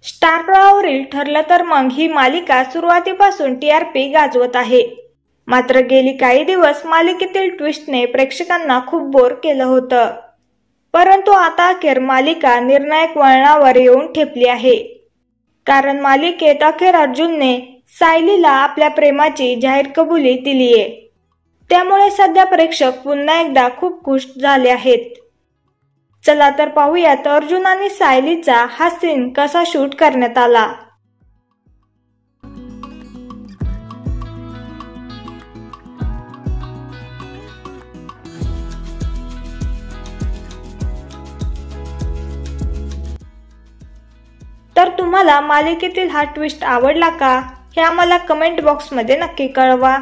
Star प्रवाहावरील ठरलं तर मग ही मालिका सुरुवातीपासून टीआरपी गाजवत आहे. मात्र गेली काही दिवस मालिकेतील ट्विस्टने प्रेक्षकांना खूप बोर केलं होतं. परंतु आता अखेर मालिका निर्णायक वळणावर येऊन ठेपली आहे. कारण मालिकेत अखेर अर्जुनने सायलीला आपल्या प्रेमाची जाहीर कबुली दिलीये. त्यामुळे सध्या प्रेक्षक पुन्हा एकदा खूप खुश झाले आहेत. चला तर पाहूयात अर्जुन आणि सायलीचा हा सीन कसा शूट करण्यात आला. तर तुम्हाला मालिकेतील हा ट्विस्ट आवडला का हे आम्हाला कमेंट बॉक्समध्ये नक्की कळवा.